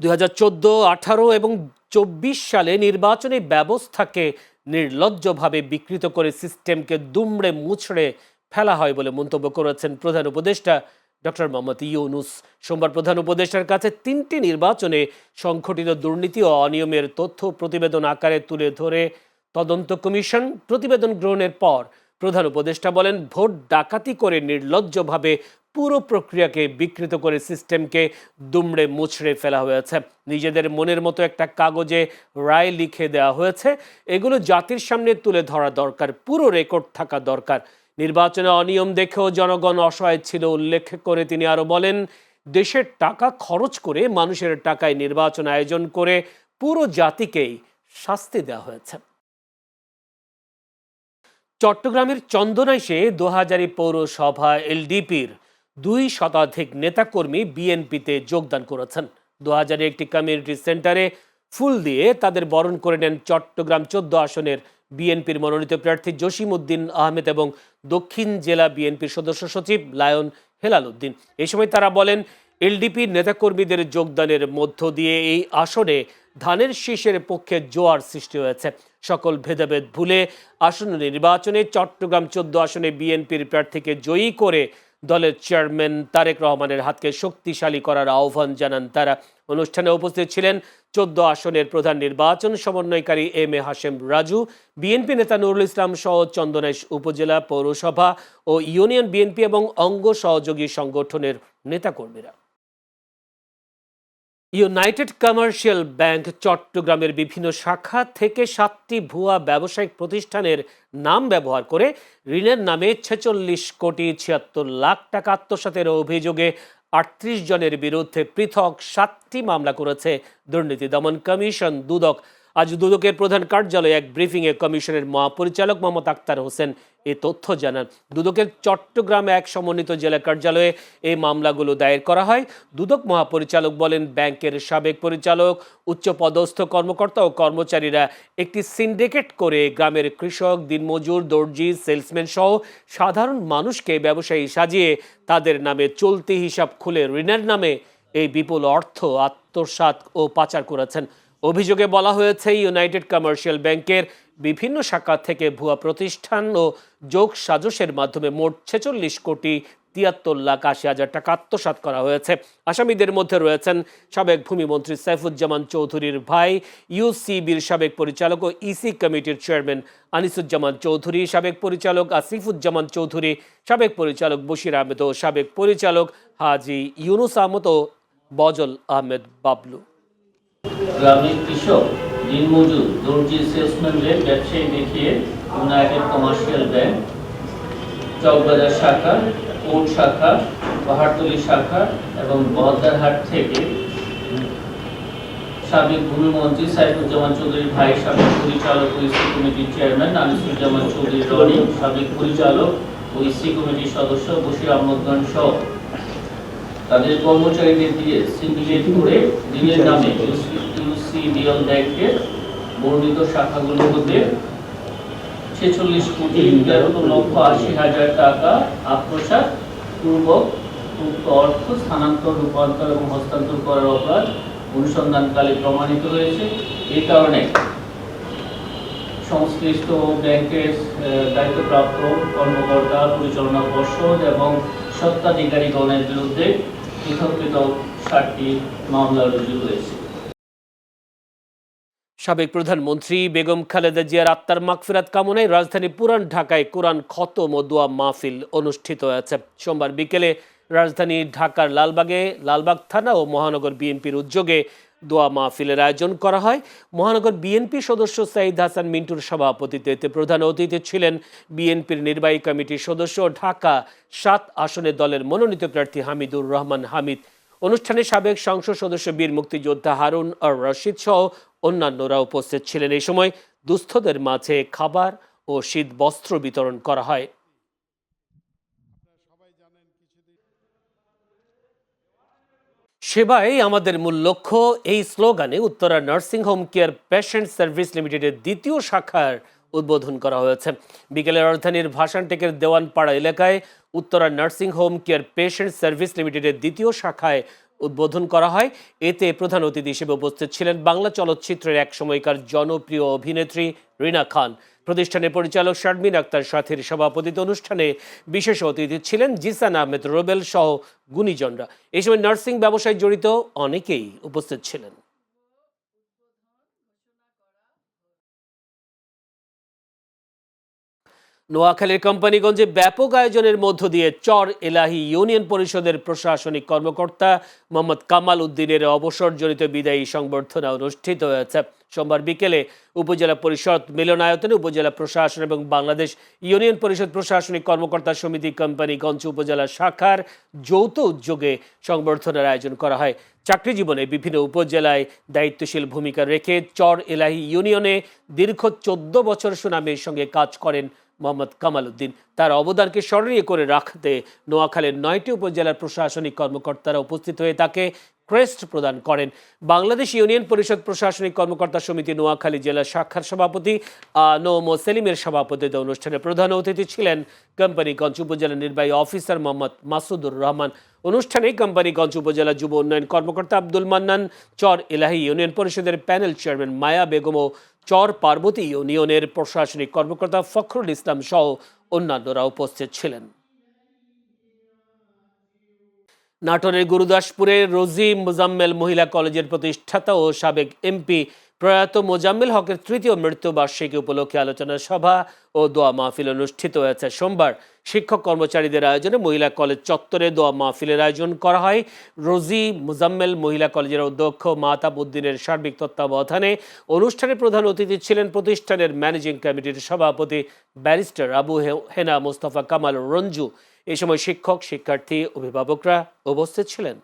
2014, 18 এবং 24 সালে নির্বাচনী ব্যবস্থাকে নির্লজ্জভাবে বিকৃত করে সিস্টেমকে দুমড়ে মুচড়ে ফেলা হয় বলে মন্তব্য করেছেন প্রধান উপদেষ্টা ডক্টর মোহাম্মদ ইউনূস। সোমবার প্রধান উপদেষ্টার কাছে 3টি নির্বাচনে সংঘটিত দুর্নীতি ও অনিয়মের তথ্য প্রতিবেদন আকারে তুলে ধরে তদন্ত কমিশন প্রতিবেদন গ্রহণের পর প্রধান উপদেষ্টা বলেন, ভোট ডাকাতি করে নির্লজ্জভাবে পুরো প্রক্রিয়াকে বিকৃত করে সিস্টেমকে দুমড়ে মুচড়ে ফেলা হয়েছে। নিজেদের মনের মতো একটা কাগজে রায় লিখে দেওয়া হয়েছে। এগুলো জাতির সামনে তুলে ধরা দরকার, পুরো রেকর্ড থাকা দরকার। নির্বাচনে অনিয়ম দেখেও জনগণ অসহায় ছিল উল্লেখ করে তিনি আরো বলেন, দেশের টাকা খরচ করে মানুষের টাকায় নির্বাচন আয়োজন করে পুরো জাতিকেই শাস্তি দেওয়া হয়েছে। চট্টগ্রামের চন্দনাইশে দোহাজারী পৌরসভা এলডিপির 2 শতাধিক নেতাকর্মী বিএনপিতে যোগদান করেছেন। দোহাজারে একটি কমিউনিটি সেন্টারে ফুল দিয়ে তাদের বরণ করে নেন চট্টগ্রাম 14 আসনের বিএনপির মনোনীত প্রার্থী জসিম উদ্দিন আহমেদ এবং দক্ষিণ জেলা বিএনপির সদস্য সচিব লায়ন হেলাল উদ্দিন। এই সময় তারা বলেন, এলডিপির নেতাকর্মীদের যোগদানের মধ্য দিয়ে এই আসনে ধানের শীষের পক্ষে জোয়ার সৃষ্টি হয়েছে। সকল ভেদাভেদ ভুলে আসন্ন নির্বাচনে চট্টগ্রাম 14 আসনে বিএনপির প্রার্থীকে জয়ী করে দলের চেয়ারম্যান তারেক রহমানের হাতকে শক্তিশালী করার আহ্বান জানান তারা। অনুষ্ঠানে উপস্থিত ছিলেন 14 আসনের প্রধান নির্বাচন সমন্বয়কারী M A Hashem Raju, BNP নেতা নুরুল ইসলাম সহ চন্দনাইশ উপজেলা, পৌরসভা ও ইউনিয়ন বিএনপি এবং অঙ্গ সহযোগী সংগঠনের নেতাকর্মীরা। ইউনাইটেড কমার্শিয়াল ব্যাংক চট্টগ্রামের বিভিন্ন শাখা থেকে 7টি ভুয়া ব্যবসায়িক প্রতিষ্ঠানের নাম ব্যবহার করে ঋণের নামে 46 কোটি 76 লাখ টাকা আত্মসাতের অভিযোগে 38 জনের বিরুদ্ধে পৃথক 7টি মামলা করেছে দুর্নীতি দমন কমিশন দুদক। আজ দুদকের প্রধান কার্যালয়ে এক ব্রিফিংয়ে কমিশনের মহাপরিচালক মোহাম্মদ আক্তার হোসেন এ তথ্য জানান। দুদকের চট্টগ্রামে এক সমন্বিত জেলা কার্যালয়ে এই মামলাগুলো দায়ের করা হয়। দুদক মহাপরিচালক বলেন, ব্যাংকের সাবেক পরিচালক, উচ্চপদস্থ কর্মকর্তা ও কর্মচারীরা একটি সিন্ডিকেট করে গ্রামের কৃষক, দিনমজুর, দর্জি, সেলসম্যান সহ সাধারণ মানুষকে ব্যবসায়ী সাজিয়ে তাদের নামে চলতি হিসাব খুলে ঋণের নামে এই বিপুল অর্থ আত্মসাৎ ও পাচার করেছেন। অভিযোগে বলা হয়েছে, ইউনাইটেড কমার্শিয়াল ব্যাংকের বিভিন্ন শাখা থেকে ভুয়া প্রতিষ্ঠান ও যোগ সাজসের মাধ্যমে মোট 46 কোটি 73 লাখ 80 হাজার টাকা আত্মসাৎ করা হয়েছে। আসামিদের মধ্যে রয়েছেন সাবেক ভূমিমন্ত্রী সাইফুজ্জামান চৌধুরীর ভাই, ইউসিবির সাবেক পরিচালক ও ইসি কমিটির চেয়ারম্যান আনিসুজ্জামান চৌধুরী, সাবেক পরিচালক আসিফুজ্জামান চৌধুরী, সাবেক পরিচালক বশির আহমেদ ও সাবেক পরিচালক হাজি ইউনুস আহমদ ও বজল আহমেদ বাবলু। গ্রামের কৃষক, দিনমজুর, দর্জি, সেলসম্যানদের ব্যবসায়ী দেখিয়ে ইউনাইটেড কমার্শিয়াল ব্যাংক চকবাজার শাখা, কোর্ট শাখা, পাহাড়তলী শাখা এবং বহদ্দারহাট থেকে সাবেক ভূমিমন্ত্রী সাইফুজ্জামান চৌধুরীর ভাই, সাবেক পরিচালক ও ইসি কমিটির চেয়ারম্যান আনিসুজ্জামান চৌধুরী রনি, সাবেক পরিচালক ও ইসি কমিটির সদস্য বশির আহমদ খান সহ তাদের কর্মচারীদের দিয়ে সিন্ডিকেট করে ঋণের নামে ইউসিবিএল ব্যাংকের বর্ণিত শাখাগুলোর মধ্যে 46 কোটি 13 লক্ষ 80 হাজার টাকা আত্মসাৎ পূর্বক উক্ত অর্থ স্থানান্তর, রূপান্তর এবং হস্তান্তর করার অপরাধ অনুসন্ধানকালে প্রমাণিত হয়েছে। এই কারণে সংশ্লিষ্ট ব্যাংকের দায়িত্বপ্রাপ্ত কর্মকর্তা, পরিচালনা পর্ষদ এবং স্বত্বাধিকারীগণের বিরুদ্ধে পৃথক পৃথক 7টি মামলা রুজু হয়েছে। সাবেক প্রধানমন্ত্রী বেগম খালেদা জিয়ার আত্মার মাগফিরাত কামনায় রাজধানী পুরান ঢাকায় কোরআন খতম ও দোয়া মাহফিল অনুষ্ঠিত হয়েছে। সোমবার বিকেলে রাজধানী ঢাকার লালবাগ থানা ও মহানগর বিএনপির উদ্যোগে দোয়া মাহফিলের আয়োজন করা হয়। মহানগর বিএনপি সদস্য সাইদ হাসান মিন্টুর সভাপতিত্বে এতে প্রধান অতিথি ছিলেন বিএনপির নির্বাহী কমিটির সদস্য, ঢাকা 7 আসনে দলের মনোনীত প্রার্থী হামিদুর রহমান হামিদ। অনুষ্ঠানে সাবেক সংসদ সদস্য বীর মুক্তিযোদ্ধা হারুন আর রশিদ সহ অন্যান্যরা উপস্থিত ছিলেন। এই সময় দুস্থদের মাঝে খাবার ও শীত বস্ত্র বিতরণ করা হয়। সেবাই আমাদের মূল লক্ষ্য, এই স্লোগানে Uttara nursing home care patient service লিমিটেডের 2য় শাখার উদ্বোধন করা হয়েছে। বিকেলে রাজধানীর ভাসানটেকের দেওয়ানপাড়া এলাকায় Uttara nursing home care patient service লিমিটেডের 2য় শাখায় উদ্বোধন করা হয়। এতে প্রধান অতিথি হিসেবে উপস্থিত ছিলেন বাংলা চলচ্চিত্রের এক সময়কার জনপ্রিয় অভিনেত্রী রিনা খান। প্রতিষ্ঠানের পরিচালক শারমিন আক্তার সাথীর সভাপতিত্বে অনুষ্ঠানে বিশেষ অতিথি ছিলেন জিসান আহমেদ রোবেল সহ গুণীজনরা। এই সময় নার্সিং ব্যবসায় জড়িত অনেকেই উপস্থিত ছিলেন। নোয়াখালীর কোম্পানিগঞ্জে ব্যাপক আয়োজনের মধ্য দিয়ে চর এলাহি ইউনিয়ন পরিষদের প্রশাসনিক কর্মকর্তা মোহাম্মদ কামাল উদ্দিনের অবসরজনিত বিদায়ী সংবর্ধনা অনুষ্ঠিত হয়েছে। সোমবার বিকেলে উপজেলা পরিষদ মিলনায়তনে উপজেলা প্রশাসন এবং বাংলাদেশ ইউনিয়ন পরিষদ প্রশাসনিক কর্মকর্তা সমিতি কোম্পানিগঞ্জ উপজেলা শাখার যৌথ উদ্যোগে সংবর্ধনার আয়োজন করা হয়। চাকরি জীবনে বিভিন্ন উপজেলায় দায়িত্বশীল ভূমিকা রেখে চর এলাহি ইউনিয়নে দীর্ঘ 14 বছর সুনামের সঙ্গে কাজ করেন মোহাম্মদ কামাল উদ্দিন। তার অবদানকে স্মরণীয় করে রাখতে নোয়াখালীর 9টি উপজেলার প্রশাসনিক কর্মকর্তারা উপস্থিত হয়ে তাকে ক্রেস্ট প্রদান করেন। বাংলাদেশ ইউনিয়ন পরিষদ প্রশাসনিক কর্মকর্তা সমিতি নোয়াখালী জেলা শাখার সভাপতি নওম সেলিমের সভাপতিত্বে অনুষ্ঠানে প্রধান অতিথি ছিলেন কোম্পানিগঞ্জ উপজেলা নির্বাহী অফিসার মোহাম্মদ মাসুদুর রহমান। অনুষ্ঠানে কোম্পানিগঞ্জ উপজেলা যুব উন্নয়ন কর্মকর্তা আব্দুল মান্নান, চর এলাহি ইউনিয়ন পরিষদের প্যানেল চেয়ারম্যান মায়া বেগম ও চর পার্বতী ইউনিয়নের প্রশাসনিক কর্মকর্তা ফখরুল ইসলাম সহ অন্যান্যরা উপস্থিত ছিলেন। নাটোরের গুরুদাসপুরে রোজি মোজাম্মেল মহিলা কলেজের প্রতিষ্ঠাতা ও সাবেক এমপি প্রয়াত মোজাম্মেল হকের 3য় মৃত্যুবার্ষিকী উপলক্ষে আলোচনা সভা ও দোয়া মাহফিল অনুষ্ঠিত হয়েছে। সোমবার শিক্ষক কর্মচারীদের আয়োজনে মহিলা কলেজ চত্বরে দোয়া মাহফিলের আয়োজন করা হয়। রোজি মোজাম্মেল মহিলা কলেজের অধ্যক্ষ মাহতাব উদ্দিনের সার্বিক তত্ত্বাবধানে অনুষ্ঠানে প্রধান অতিথি ছিলেন প্রতিষ্ঠানের ম্যানেজিং কমিটির সভাপতি ব্যারিস্টার আবু হেনা মোস্তফা কামাল রঞ্জু। এই সময় শিক্ষক, শিক্ষার্থী, অভিভাবকরা উপস্থিত ছিলেন।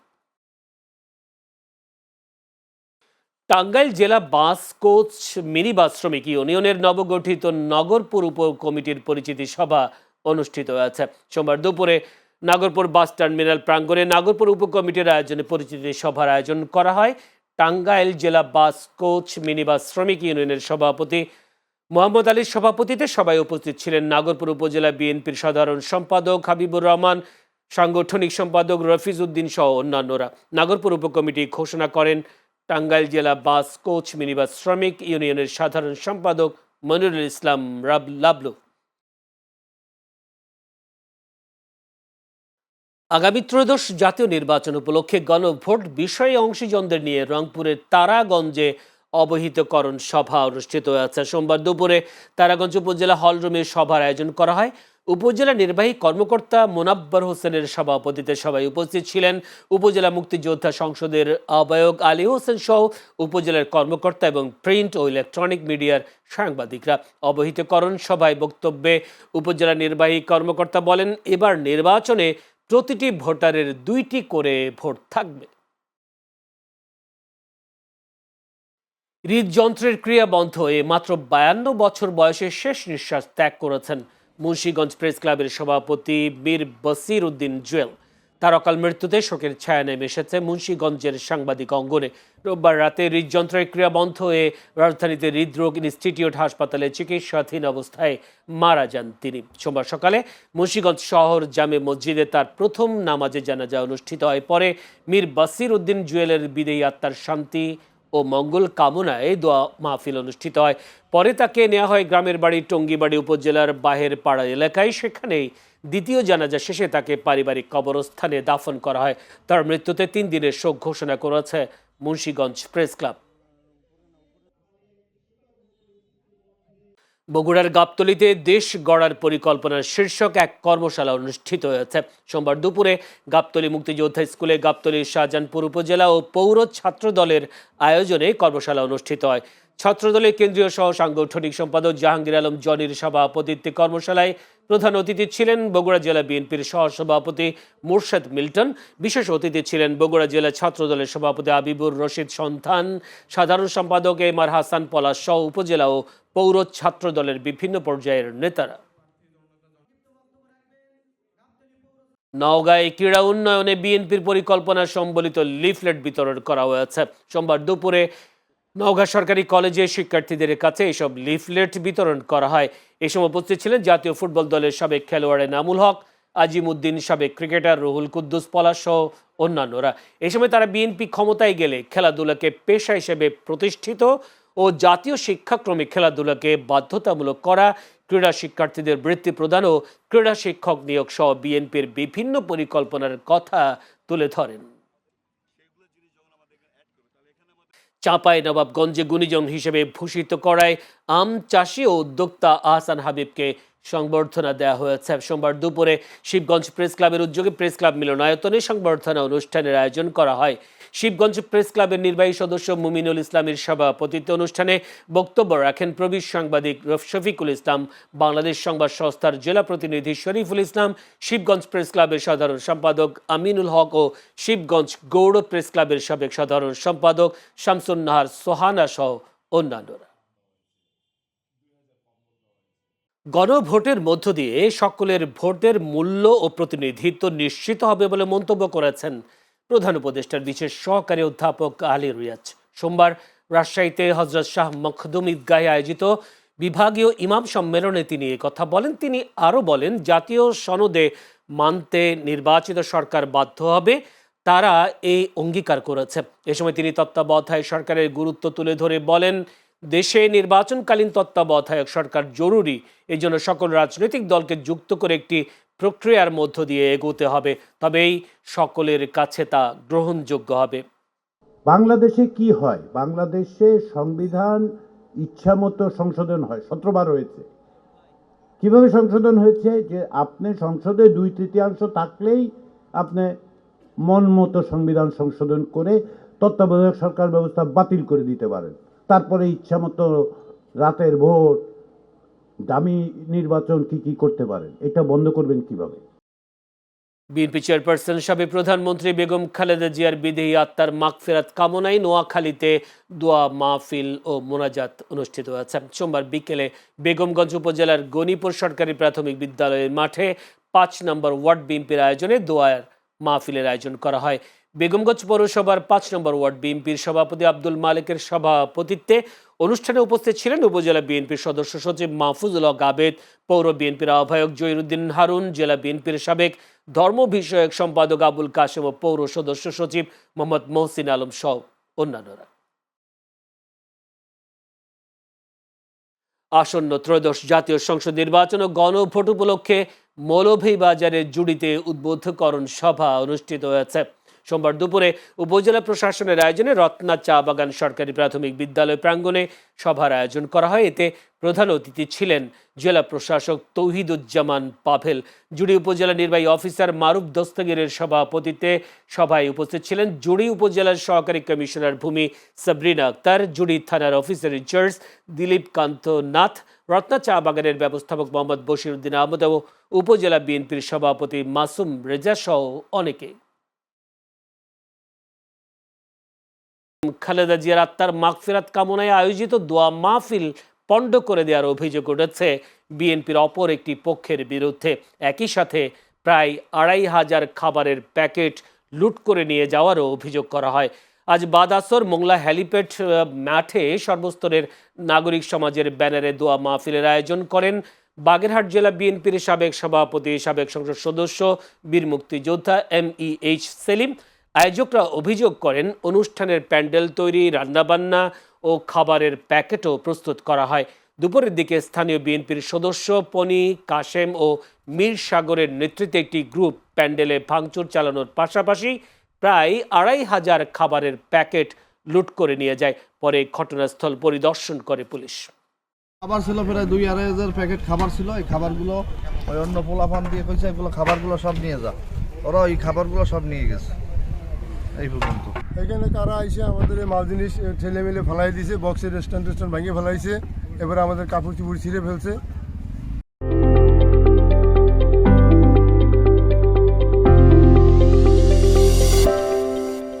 টাঙ্গাইল জেলা বাস কোচ মিনি বাস শ্রমিক ইউনিয়নের নবগঠিত নগরপুর উপ কমিটির পরিচিতি সভা অনুষ্ঠিত হয়েছে। সোমবার দুপুরে নাগরপুর বাস টার্মিনাল প্রাঙ্গণে নাগরপুর উপ কমিটির আয়োজনে পরিচিতি সভার আয়োজন করা হয়। টাঙ্গাইল জেলা বাস কোচ মিনি বাস শ্রমিক ইউনিয়নের সভাপতি মোহাম্মদ আলীর সভাপতিত্বে সভায় উপস্থিত ছিলেন নাগরপুর উপজেলা বিএনপির সাধারণ সম্পাদক হাবিবুর রহমান, সাংগঠনিক সম্পাদক রফিজ উদ্দিন সহ অন্যান্যরা। নাগরপুর উপকমিটি ঘোষণা করেন টাঙ্গাইল জেলা বাস কোচ মিনিবাস শ্রমিক ইউনিয়নের সাধারণ সম্পাদক মনিরুল ইসলাম লাবলু। আগামী ত্রয়োদশ জাতীয় নির্বাচন উপলক্ষে গণভোট বিষয়ে অংশীজনদের নিয়ে রংপুরের তারাগঞ্জে অবহিতকরণ সভা অনুষ্ঠিত হয়েছে। সোমবার দুপুরে তারাগঞ্জ উপজেলা হলরুমে সভার আয়োজন করা হয়। উপজেলা নির্বাহী কর্মকর্তা মোনাব্বর হোসেনের সভাপতিত্বে সবাই উপস্থিত ছিলেন উপজেলা মুক্তিযোদ্ধা সংসদের আহ্বায়ক আলী হোসেন সহ উপজেলার কর্মকর্তা এবং প্রিন্ট ও ইলেকট্রনিক মিডিয়ার সাংবাদিকরা। অবহিতকরণ সভায় বক্তব্যে উপজেলা নির্বাহী কর্মকর্তা বলেন, এবার নির্বাচনে প্রতিটি ভোটারের 2টি করে ভোট থাকবে। হৃদযন্ত্রের ক্রিয়া বন্ধ হয়ে মাত্র 52 বছর বয়সে শেষ নিঃশ্বাস ত্যাগ করেছেন মুন্সিগঞ্জ প্রেস ক্লাবের সভাপতি মীর বসির উদ্দিন জুয়েল। তার অকাল মৃত্যুতে শোকের ছায়া নেমে এসেছে মুন্সিগঞ্জের সাংবাদিক অঙ্গনে। রোববার রাতে হৃদযন্ত্রের ক্রিয়া বন্ধ হয়ে রাজধানীতে হৃদরোগ ইনস্টিটিউট হাসপাতালে চিকিৎসাধীন অবস্থায় মারা যান তিনি। সোমবার সকালে মুন্সিগঞ্জ শহর জামে মসজিদে তার প্রথম নামাজে জানাজা অনুষ্ঠিত হয়। পরে মীর বসির উদ্দিন জুয়েলের বিদেয়ী আত্মার শান্তি ও মঙ্গল কামনায় দোয়া মাহফিল অনুষ্ঠিত হয়। পরে তাকে নেওয়া হয় গ্রামের বাড়ি টঙ্গিবাড়ি উপজেলার বাহের পাড়া এলাকায়। সেখানেই দ্বিতীয় জানাজা শেষে তাকে পারিবারিক কবরস্থানে দাফন করা হয়। তার মৃত্যুতে 3 দিনের শোক ঘোষণা করেছে মুন্সিগঞ্জ প্রেস ক্লাব। বগুড়ার গাবতলীতে দেশ গড়ার পরিকল্পনার শীর্ষক এক কর্মশালা অনুষ্ঠিত হয়েছে। সোমবার দুপুরে গাবতলী মুক্তিযোদ্ধা স্কুলে গাবতলী শাহজাহানপুর উপজেলা ও পৌর ছাত্র দলের আয়োজনে কর্মশালা অনুষ্ঠিত হয়। ছাত্রদলের কেন্দ্রীয় সহ সাংগঠনিক সম্পাদক জাহাঙ্গীর আলম জনির সভাপতিত্বে কর্মশালায় প্রধান অতিথি ছিলেন বগুড়া জেলা বিএনপির সহসভাপতি মুর্শেদ মিল্টন। বিশেষ অতিথি ছিলেন বগুড়া জেলা ছাত্রদলের সভাপতি আবিবুর রশিদ সন্তান, সাধারণ সম্পাদক এম আর হাসান পলাশ সহ উপজেলা ও পৌর ছাত্র দলের বিভিন্ন পর্যায়ের নেতারা। নওগাঁয় ক্রীড়া উন্নয়নে বিএনপির পরিকল্পনা সম্বলিত লিফলেট বিতরণ করা হয়েছে। সোমবার দুপুরে নওগাঁ সরকারি কলেজে শিক্ষার্থীদের কাছে এসব লিফলেট বিতরণ করা হয়। এই সময় উপস্থিত ছিলেন জাতীয় ফুটবল দলের সাবেক খেলোয়াড় এনামুল হক, আজিমউদ্দিন, সাবেক ক্রিকেটার রুহুল কুদ্দুস পলাশ সহ অন্যান্যরা। এই সময় তারা বিএনপি ক্ষমতায় গেলে খেলাধুলাকে পেশা হিসেবে প্রতিষ্ঠিত ও জাতীয় শিক্ষাক্রমে খেলাধুলাকে বাধ্যতামূলক করা, ক্রীড়া শিক্ষার্থীদের বৃত্তি প্রদান ও ক্রীড়া শিক্ষক নিয়োগ সহ বিএনপির বিভিন্ন পরিকল্পনার কথা তুলে ধরেন। চাঁপাইনবাবগঞ্জে গুণীজন হিসেবে ভূষিত করায় আম চাষি ও উদ্যোক্তা আহসান হাবিবকে সংবর্ধনা দেওয়া হয়েছে। সোমবার দুপুরে শিবগঞ্জ প্রেস ক্লাবের উদ্যোগে প্রেস ক্লাব মিলনায়তনে সংবর্ধনা অনুষ্ঠানের আয়োজন করা হয়। শিবগঞ্জ প্রেস ক্লাবের নির্বাহী সদস্য মুমিনুল ইসলামের সভাপতিত্বে অনুষ্ঠানে বক্তব্য রাখেন প্রবীর সাংবাদিক শফিকুল ইসলাম, বাংলাদেশ সংবাদ সংস্থার জেলা প্রতিনিধি শরীফুল ইসলাম, শিবগঞ্জ প্রেস ক্লাবের সাধারণ সম্পাদক আমিনুল হক ও শিবগঞ্জ গৌড় প্রেস ক্লাবের সাবেক সাধারণ সম্পাদক শামসুন নাহার সোহানা সহ অন্যান্যরা। গণভোটের মধ্য দিয়ে সকলের ভোটের মূল্য ও প্রতিনিধিত্ব নিশ্চিত হবে বলে মন্তব্য করেছেন প্রধান উপদেষ্টার বিশেষ সহকারী অধ্যাপক আলী রিয়াজ। সোমবার রাজশাহীতে হযরত শাহ মখদুম ঈদগাহে আয়োজিত বিভাগীয় ইমাম সম্মেলনে তিনি কথা বলেন। তিনি আরও বলেন, জাতীয় সনদে মানতে নির্বাচিত সরকার বাধ্য হবে, তারা এই অঙ্গীকার করেছে। এ সময় তিনি তত্ত্বাবধায়ক সরকারের গুরুত্ব তুলে ধরে বলেন, দেশে নির্বাচনকালীন তত্ত্বাবধায়ক সরকার জরুরি। এই জন্য সকল রাজনৈতিক দলকে যুক্ত করে একটি প্রক্রিয়ার মধ্য দিয়ে এগোতে হবে, তবেই সকলের কাছে তা গ্রহণযোগ্য হবে। বাংলাদেশে কি হয়? বাংলাদেশে সংবিধান ইচ্ছামতো সংশোধন হয়, 17 বার হয়েছে। কিভাবে সংশোধন হয়েছে? যে আপনি সংসদে 2/3 থাকলেই আপনি মন মতো সংবিধান সংশোধন করে তত্ত্বাবধায়ক সরকার ব্যবস্থা বাতিল করে দিতে পারেন। তারপরে ইচ্ছামতো রাতের ভোট, দামি নির্বাচন কি করতে পারেন। এটা বন্ধ করবেন কিভাবে? বিএনপি চেয়ারপারসন সাবেক প্রধানমন্ত্রী বেগম খালেদা জিয়ার বিদেহী আত্মার মাগফিরাত কামনায় নোয়াখালীতে দোয়া মাহফিল ও মোনাজাত অনুষ্ঠিত হয়েছে। সোমবার বিকেলে বেগমগঞ্জ উপজেলার গণিপুর সরকারি প্রাথমিক বিদ্যালয়ের মাঠে 5 নম্বর ওয়ার্ড বিএনপির আয়োজনে দোয়ার মাহফিলের আয়োজন করা হয়। বেগমগঞ্জ পৌরসভার 5 নম্বর ওয়ার্ড বিএনপির সভাপতি আব্দুল মালিকের সভাপতিত্বে অনুষ্ঠানে উপস্থিত ছিলেন উপজেলা বিএনপির সদস্য সচিব মাহফুজুল হক আবেদ, পৌর বিএনপির আহ্বায়ক জহিরুদ্দিন হারুন, জেলা বিএনপির সাবেক ধর্ম বিষয়ক সম্পাদক আবুল কাশেম ও পৌর সদস্য সচিব মোহাম্মদ মহসিন আলম সহ অন্যান্যরা। আসন্ন ত্রয়োদশ জাতীয় সংসদ নির্বাচন ও গণভোট উপলক্ষে মৌলভীবাজারের জুড়িতে উদ্বোধকরণ সভা অনুষ্ঠিত হয়েছে। সোমবার দুপুরে উপজেলা প্রশাসনের আয়োজনে রত্না চা বাগান সরকারি প্রাথমিক বিদ্যালয় প্রাঙ্গণে সভার আয়োজন করা হয়। এতে প্রধান অতিথি ছিলেন জেলা প্রশাসক তৌহিদুজ্জামান পাভেল। জুড়ি উপজেলা নির্বাহী অফিসার মারুফ দস্তগীরের সভাপতিত্বে সভায় উপস্থিত ছিলেন জুড়ি উপজেলার সহকারী কমিশনার ভূমি সাবরিনা আক্তার, জুড়ি থানার অফিসার ইনচার্জ দিলীপ কান্ত নাথ, রত্না চা বাগানের ব্যবস্থাপক মোহাম্মদ বশির উদ্দিন আহমদ ও উপজেলা বিএনপির সভাপতি মাসুম রেজা সহ অনেকে। খালেদা জিয়ার আত্মার মাগফিরাত কামনায় আয়োজিত দোয়া মাহফিল পণ্ড করে দেওয়ার অভিযোগ উঠেছে বিএনপির অপর একটি পক্ষের বিরুদ্ধে। একই সাথে প্রায় 2,500 খাবারের প্যাকেট লুট করে নিয়ে যাওয়ারও অভিযোগ করা হয়। আজ বাদ-আসর মোংলা হেলিপ্যাড মাঠে সর্বস্তরের নাগরিক সমাজের ব্যানারে দোয়া মাহফিলের আয়োজন করেন বাগেরহাট জেলা বিএনপির সাবেক সভাপতি, সাবেক সংসদ সদস্য, বীর মুক্তিযোদ্ধা MEH সেলিম। আয়োজকরা অভিযোগ করেন, অনুষ্ঠানের প্যান্ডেল তৈরি, রান্নাবান্না ও খাবারের প্যাকেটও প্রস্তুত করা হয়। দুপুরের দিকে স্থানীয় বিএনপির সদস্য পনি, কাশেম ও মীর সাগরের নেতৃত্বে একটি গ্রুপ প্যান্ডেলে ভাঙচুর চালানোর পাশাপাশি প্রায় 2,500 খাবারের প্যাকেট লুট করে নিয়ে যায়। পরে ঘটনাস্থল পরিদর্শন করে পুলিশ। খাবার ছিল প্রায় 2,500 প্যাকেট খাবার ছিল। এই খাবারগুলো ওই অন্য পোলাপান দিয়ে কইছে এগুলো খাবারগুলো সব নিয়ে যা। ওরা এই খাবারগুলো সব নিয়ে গেছে। এই পর্যন্ত এখানে কারা আইসে আমাদের মাল জিনিস ঠেলে মেলে ফেলাই দিয়েছে, বক্সের রেস্টুরেন্ট ভেঙে ফেলাইছে, এবারে আমাদের কাপড় চুপড় ছিঁড়ে ফেলছে।